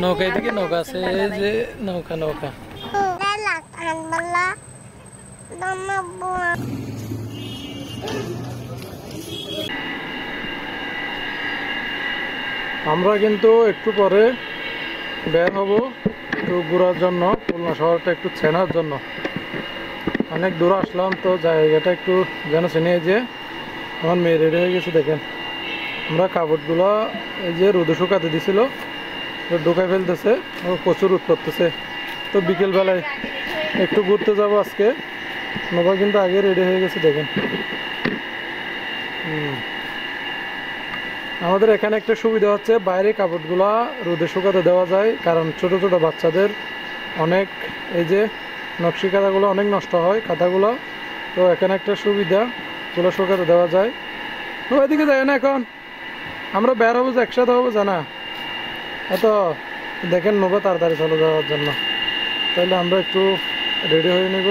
নৌকা এদিকে নৌকা আছে, এই যে নৌকা নৌকা। আমরা কিন্তু একটু পরে বের হব একটু ঘোরার জন্য, খুলনা শহরটা একটু চেনার জন্য। অনেক দূর আসলাম তো জায়গাটা একটু যেন চিনে। যে আমার মেয়ে রেডি হয়ে গেছে দেখেন। আমরা কাপড়গুলো এই যে রোদে শুকাতে দিছিল, ঢুকাই ফেলতেছে, প্রচুর রোদ করতেছে। তো বিকেলবেলায় একটু ঘুরতে যাব আজকে। নৌকা কিন্তু আগে রেডি হয়ে গেছে দেখেন। আমাদের এখানে একটা সুবিধা হচ্ছে, বাইরে কাপড়গুলো রোদে শুকাতে দেওয়া যায়, কারণ ছোট ছোট বাচ্চাদের অনেক এই যে নকশি কাঁথাগুলো অনেক নষ্ট হয় কাঁথাগুলো। তো এখানে একটা সুবিধা, গুলো শুকাতে দেওয়া যায়। ওইদিকে যাই না, এখন আমরা বের হবো, একসাথে হবো জানা এত দেখেন নেবো তাড়াতাড়ি চলে যাওয়ার জন্য। তাহলে আমরা একটু রেডি হয়ে নেব,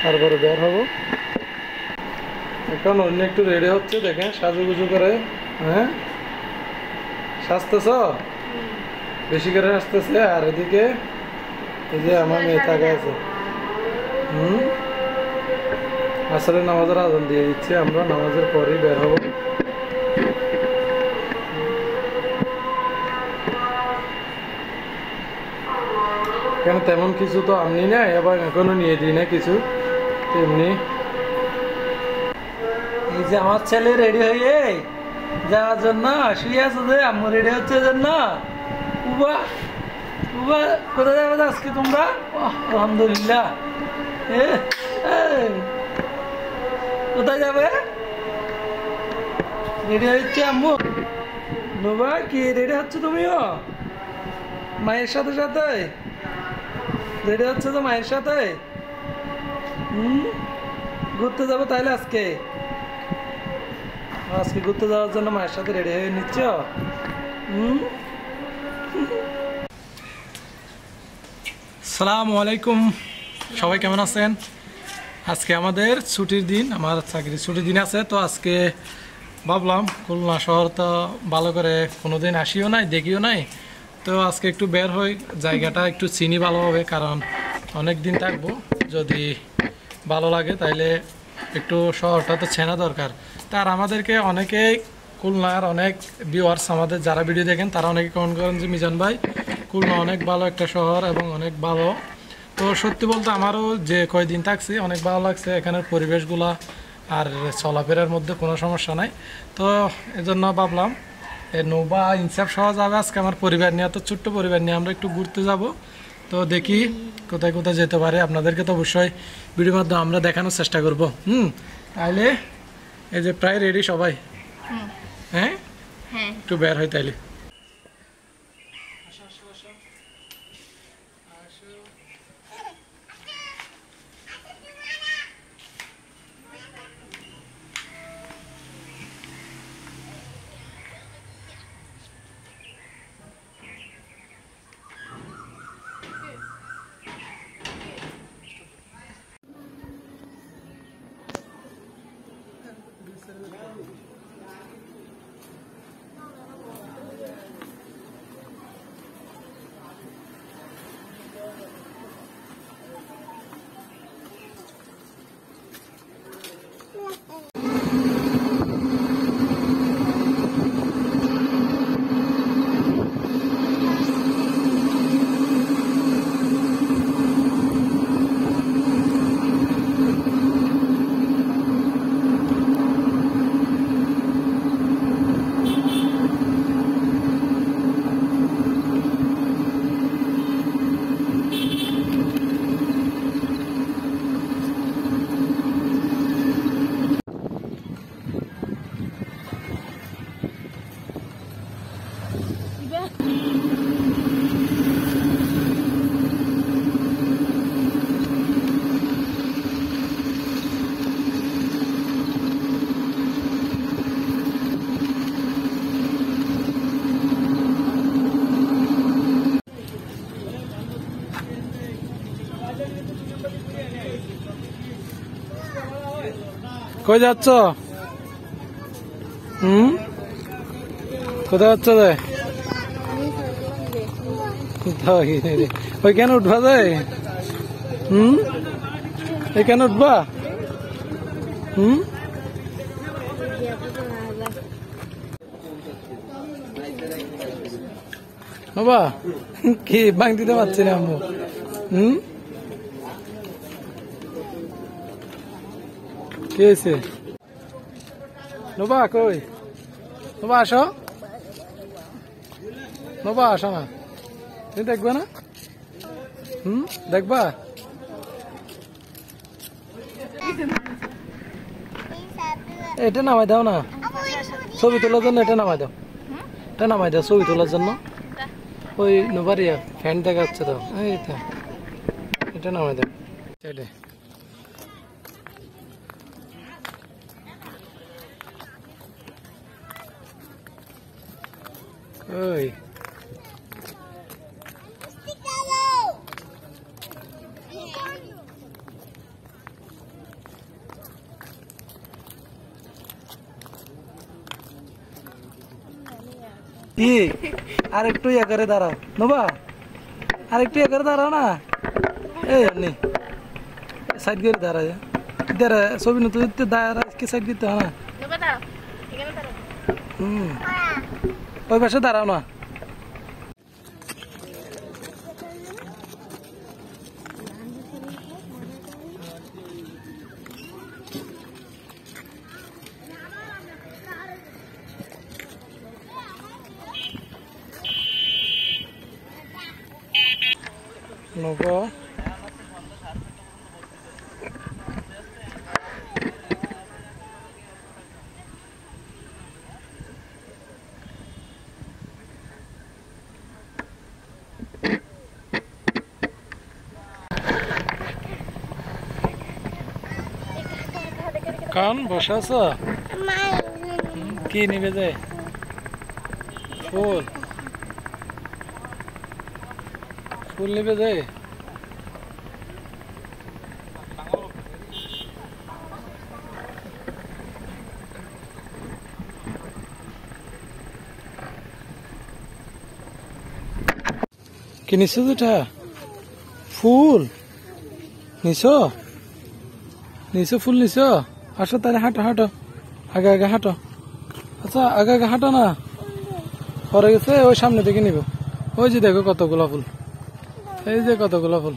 তারপরে বের হবো। এখন অন্য একটু রেডি হচ্ছে দেখেন, সাজুগুজু করে। হ্যাঁ, সাজতেছ বেশি করে আসতেছে। আর এদিকে এই যে আমার মেয়ে তাকে আছে। আসলে নামাজের আজান দিয়ে দিচ্ছে, আমরা নামাজের পরেই বের হবো। কেন তেমন কিছু তো আমি না, এবার এখনো নিয়ে দিই না কিছু তেমনি। এই যে আমার ছেলে রেডি হয়ে যাওয়ার জন্য শুয়ে আছে, যে আম্মু রেডি হচ্ছে জন্য। উবা উবা কোথায় যাবে আজকে তোমরা? আলহামদুলিল্লাহ। কোথায় যাবে? রেডি হচ্ছে আম্মু। নুবা কি রেডি হচ্ছে তুমিও মায়ের সাথে সাথে? রেডি হচ্ছে তো মায়ের সাথে? ঘুরতে যাবো তাইলে আজকে? আজকে ঘুরতে যাওয়ার জন্য মায়ের সাথে রেডি হয়ে নিচ্ছ? আসসালামু আলাইকুম, সবাই কেমন আছেন? আজকে আমাদের ছুটির দিন, আমার চাকরির ছুটির দিন আছে। তো আজকে ভাবলাম খুলনা শহর তো ভালো করে কোনোদিন আসিও নাই, দেখিও নাই। তো আজকে একটু বের হই, জায়গাটা একটু চিনি ভালোভাবে, কারণ অনেক দিন থাকবো। যদি ভালো লাগে তাইলে একটু শহরটা তো চেনা দরকার। তার আমাদেরকে অনেকেই খুলনার অনেক ভিউয়ার্স আমাদের যারা ভিডিও দেখেন তারা অনেকে কমেন্ট করেন যে মিজান ভাই খুলনা অনেক ভালো একটা শহর এবং অনেক ভালো। তো সত্যি বলতে আমারও যে কয়দিন থাকছি অনেক ভালো লাগছে, এখানের পরিবেশগুলা আর চলাফেরার মধ্যে কোনো সমস্যা নাই। তো এজন্য ভাবলাম নৌবা ইনসাফ সহ যাবে আজকে আমার পরিবার নিয়ে, তো ছোট্ট পরিবার নিয়ে আমরা একটু ঘুরতে যাব। তো দেখি কোথায় কোথায় যেতে পারে, আপনাদেরকে তো অবশ্যই ভিডিওর মাধ্যমে আমরা দেখানোর চেষ্টা করব। তাইলে এই যে প্রায় রেডি সবাই। হ্যাঁ, একটু বের হয় তাইলে। কই যাচ্ছ? কোথায় যাচ্ছ? ওইখানে উঠবা যায়? এখানে উঠবা? বাবা কি বাং দিতে পারছি না আম্মু। কি হয়েছে? নোবা কই? নোবা আসো, নোবা আসো না, তুমি দেখবা না? দেখবা? এটা নামাই দাও না, ছবি তোলার জন্য এটা নামাই দাও, এটা নামাই দাও ছবি তোলার জন্য। ওই নোবারিয়া ফ্যান দেখা যাচ্ছে তো, এই তো এটা নামাই দাও। ওই কি আরেকটু ইয়ে করে দাঁড়াও নোবা, আরেকটু ইয়ে করে দাঁড়াও না, এই নে সাইড করে দাঁড়ায়, দাঁড়া ছবি না তুলতে দাঁড়া, কি সাইড দিতে হয় না। ওই পাশে দাঁড়াও না। নৌকা কান বসে আছো? কি নিবে যে? ফুল, ফুল নিবে যে? কি নিছো যেটা? ফুল নিছো? নিছো ফুল নিছো? আসো তাহলে হাঁটো হাঁটো, আগে আগে হাঁটো। আচ্ছা আগে আগে হাঁটো না, পরে গেছে ওই সামনে থেকে নিব। ওই যে দেখো কতগুলা ফুল, এই যে কতগুলা ফুল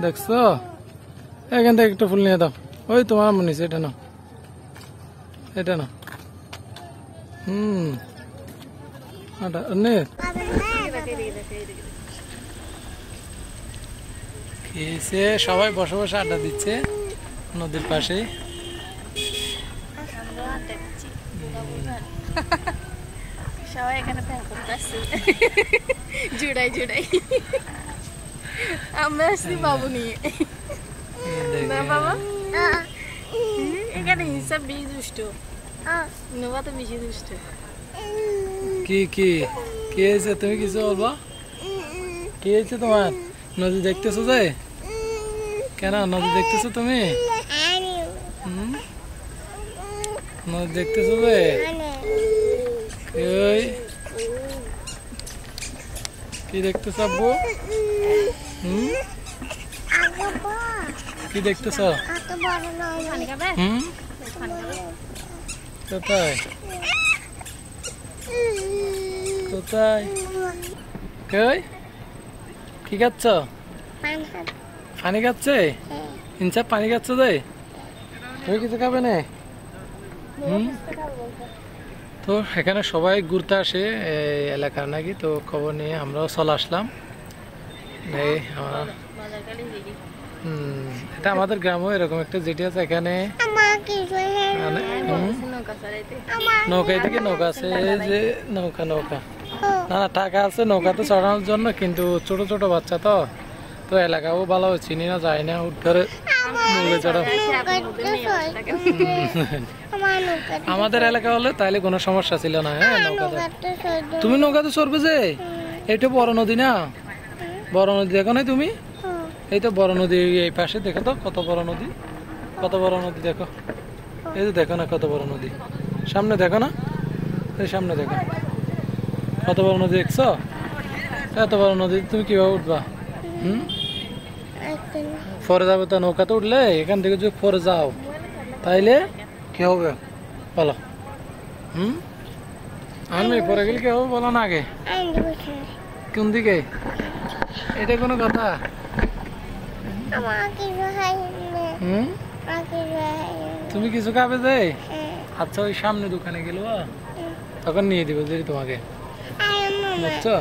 দেখছো, এখান থেকে একটা ফুল নিয়ে দাও। ওই তোমার মনে নিছে, এটা না, এটা না। নে খেয়েছে, সবাই বসে বসে আড্ডা দিচ্ছে নদীর পাশে। সবাই এখানে প্যান করতে আসছে, জুড়াই জুড়াই আমরা আসছি বাবু নিয়ে না বাবা। এখানে হিসাব বেশি দুষ্ট, নোবা তো বেশি দুষ্ট। কি কি কি হয়েছে? তুমি কিছু বলবো? কি হয়েছে তোমার? নদী দেখতেছো যে? কেন নদী দেখতেছো তুমি? নদী দেখতেছো যে? ওই কি দেখতেছ আব্বু? কি দেখতেছ? কোথায় কোথায়? কই কি খাচ্ছ? পানি খাচ্ছে? ইনসাফ পানি খাচ্ছ যে? তুমি কিছু খাবে না? তো এখানে সবাই ঘুরতে আসে এই এলাকার নাকি, তো খবর নিয়ে আমরাও চলে আসলাম। এই আমরা এটা আমাদের গ্রামও এরকম একটা যেটি আছে, এখানে নৌকায় থেকে নৌকা আছে, এই যে নৌকা নৌকা না না টাকা আছে নৌকাতে চড়ানোর জন্য, কিন্তু ছোট ছোট বাচ্চা তো, তো এলাকাও ভালো চিনি না, যায় না, হুট করে নৌকা চড়া। আমাদের এলাকা হলে তাইলে কোনো সমস্যা ছিল না। হ্যাঁ নৌকাতে তুমি নৌকাতে চড়বে যে? এইটা বড় নদী না, বড় নদী দেখো না তুমি? এই তো বড় নদী এই পাশে, দেখো তো কত বড় নদী, কত বড় নদী দেখো, এই তো দেখো না কত বড় নদী, সামনে দেখো না, এই সামনে দেখো কত বড় নদী দেখছো? এত বড় নদী তুমি কিভাবে উঠবা? পরে যাবে তো, নৌকাতে উঠলে এখান থেকে যদি পরে যাও তাইলে কি হবে বলো? আমি পরে গেলে কি হবে বলো না আগে। কোন দিকে? এটা কোনো কথা? তুমি কিছু খাবে যে? আচ্ছা ওই সামনে দোকানে গেল তখন নিয়ে দিব যদি তোমাকে, বুঝছো?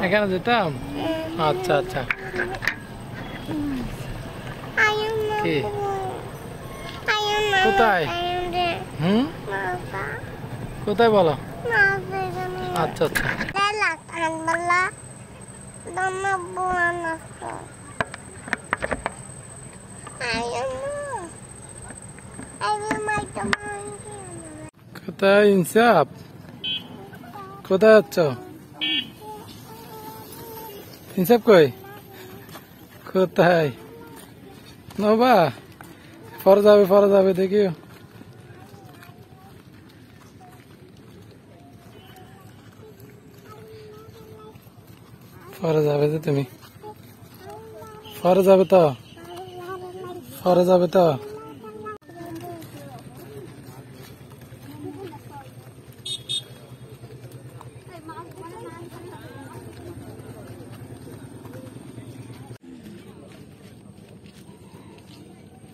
এখানে যেতাম। আচ্ছা আচ্ছা কি কোথায়? কোথায় বলো? আচ্ছা আচ্ছা কোথায় ইনসাফ? কোথায় যাচ্ছ? ইনসাফ কই? কোথায়? নবা পরে যাবে দেখিও। পরে যাবে যে তুমি, পরে যাবে তো, পরে যাবে তো।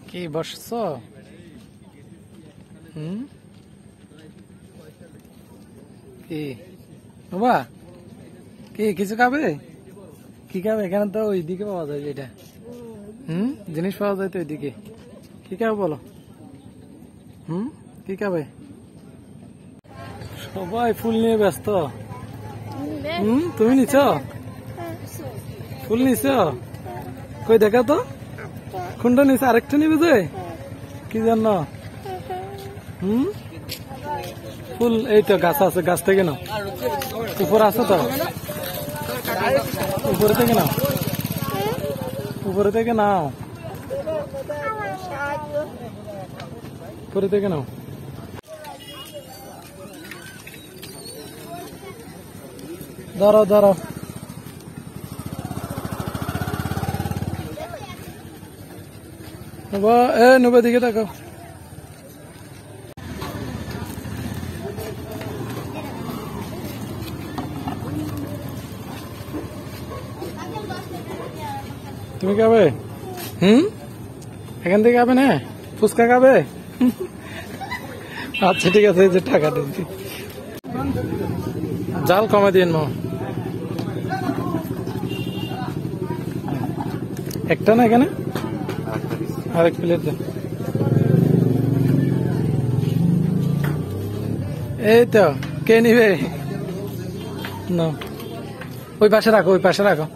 কি বসছ? কি বাবা কি কিছু খাবে? কি খাবে? এখানে তো ওইদিকে পাওয়া যায় যেটা জিনিস পাওয়া যায় তো ওইদিকে। কি খাবে বলো? কি খাবে? সবাই ফুল নিয়ে ব্যস্ত। তুমি নিছ ফুল? নিছ কই দেখা তো কোনটা নিছে? আরেকটা নিবে যে কি জন্য? ফুল এই তো গাছ আছে, গাছ থেকে নাও। উপরে আছে তো, উপরে থেকে নাও, উপরে থেকে নাও, উপরে থেকে নাও। ধরো ধরো। নবা দিকে দেখো। তুমি খাবে? এখান থেকে খাবে না? ফুচকা খাবে? আচ্ছা ঠিক আছে, যে টাকা দিচ্ছি। জাল কমে দিন মা। একটা না এখানে আরেক প্লেট দেন। এই তো কে নিবে? না ওই পাশে রাখো, ওই পাশে রাখো।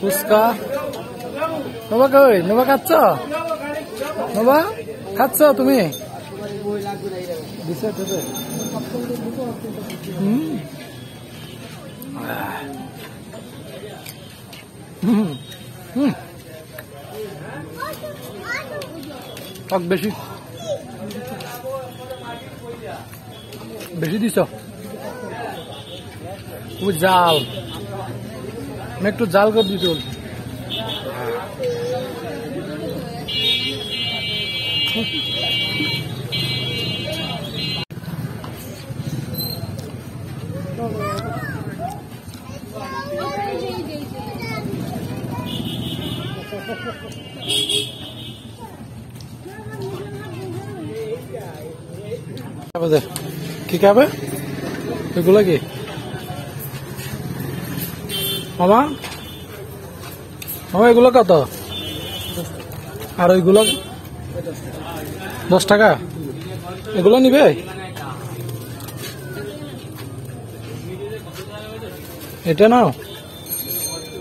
ফুচকা নবা কই? নবা খাচ্ছ? নবা খাচ্ছ তুমি? বেশি বেশি দিছ? জাল আমি একটু জাল করে দিতে বলছি। কি খাবে এগুলো? কি মামা? মামা এগুলো কত? আর ওইগুলো 10 টাকা। এগুলো নিবে? এটা নাও,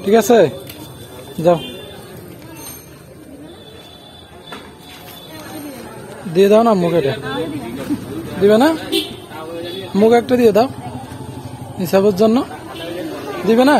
ঠিক আছে, যাও দিয়ে দাও না মুখ। এটা দিবে না? মুখ একটা দিয়ে দাও হিসাবের জন্য, দিবে না?